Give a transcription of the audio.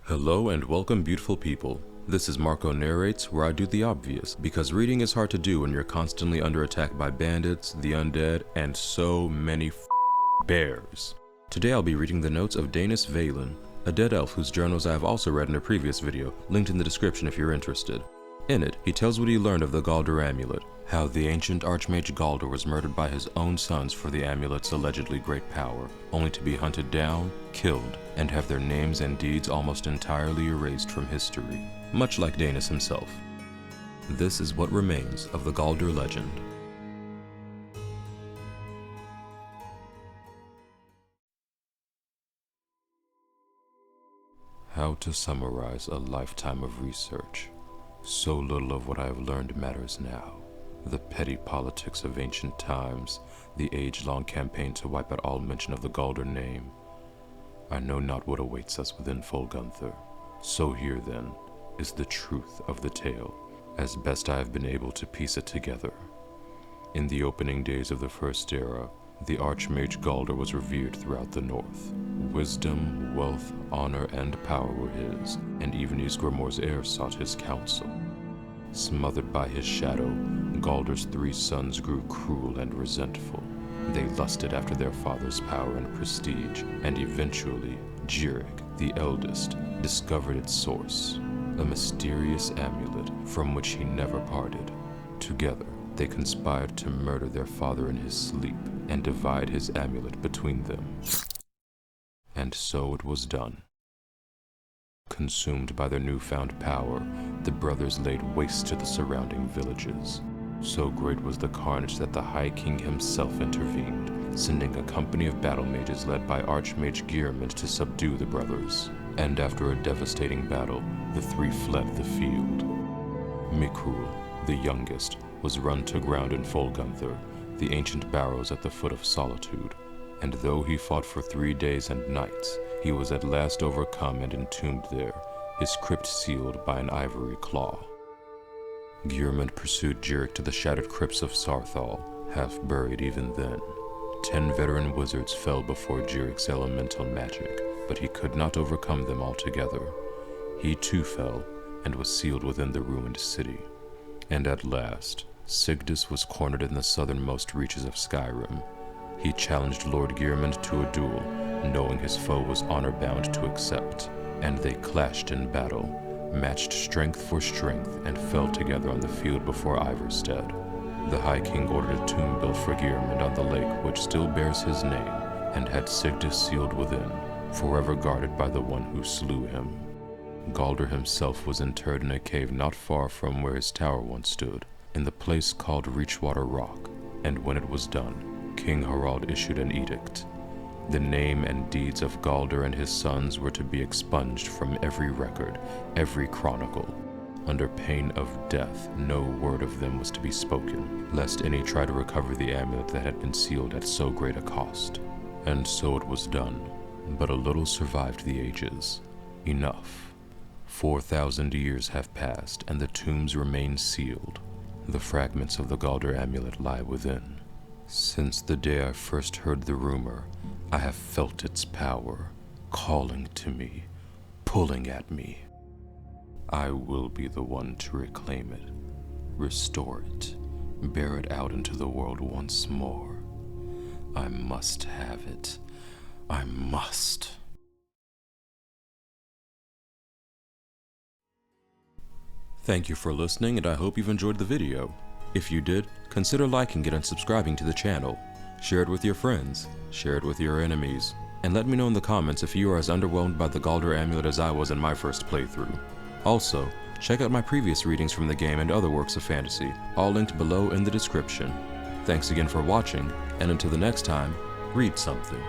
Hello and welcome, beautiful people. This is Marco Narrates, where I do the obvious, because reading is hard to do when you're constantly under attack by bandits, the undead, and so many bears. Today I'll be reading the notes of Daynas Valen, a dead elf whose journals I have also read in a previous video, linked in the description if you're interested. In it, he tells what he learned of the Gauldur Amulet, how the ancient archmage Gauldur was murdered by his own sons for the amulet's allegedly great power, only to be hunted down, killed, and have their names and deeds almost entirely erased from history, much like Daynas himself. This is what remains of the Gauldur legend. How to summarize a lifetime of research. So little of what I have learned matters now. The petty politics of ancient times, the age-long campaign to wipe out all mention of the Gauldur name. I know not what awaits us within Folgunthur. So here, then, is the truth of the tale, as best I have been able to piece it together. In the opening days of the First Era, the archmage Gauldur was revered throughout the north. Wisdom, wealth, honor, and power were his, and even Ysgramor's heir sought his counsel. Smothered by his shadow, Gaudur's 3 sons grew cruel and resentful. They lusted after their father's power and prestige, and eventually, Jirik, the eldest, discovered its source, a mysterious amulet from which he never parted. Together, they conspired to murder their father in his sleep and divide his amulet between them. And so it was done. Consumed by their newfound power, the brothers laid waste to the surrounding villages. So great was the carnage that the High King himself intervened, sending a company of battle mages led by Archmage Geirmund to subdue the brothers. And after a devastating battle, the 3 fled the field. Mikrul, the youngest, was run to ground in Folgunthur, the ancient barrows at the foot of Solitude. And though he fought for 3 days and nights, he was at last overcome and entombed there, his crypt sealed by an ivory claw. Geirmund pursued Jirik to the shattered crypts of Sarthal, half buried even then. 10 veteran wizards fell before Jirik's elemental magic, but he could not overcome them altogether. He too fell, and was sealed within the ruined city. And at last, Sigdus was cornered in the southernmost reaches of Skyrim. He challenged Lord Geirmund to a duel, knowing his foe was honor-bound to accept, and they clashed in battle, matched strength for strength, and fell together on the field before Ivarstead. The High King ordered a tomb built for Geirmund on the lake which still bears his name, and had Sigdus sealed within, forever guarded by the one who slew him. Gauldur himself was interred in a cave not far from where his tower once stood, in the place called Reachwater Rock, and when it was done, King Harald issued an edict. The name and deeds of Gauldur and his sons were to be expunged from every record, every chronicle. Under pain of death, no word of them was to be spoken, lest any try to recover the amulet that had been sealed at so great a cost. And so it was done, but a little survived the ages. Enough. 4,000 years have passed, and the tombs remain sealed. The fragments of the Gauldur amulet lie within. Since the day I first heard the rumor, I have felt its power, calling to me, pulling at me. I will be the one to reclaim it, restore it, bear it out into the world once more. I must have it. I must. Thank you for listening, and I hope you've enjoyed the video. If you did, consider liking it and subscribing to the channel. Share it with your friends, share it with your enemies, and let me know in the comments if you are as underwhelmed by the Gauldur Amulet as I was in my first playthrough. Also, check out my previous readings from the game and other works of fantasy, all linked below in the description. Thanks again for watching, and until the next time, read something.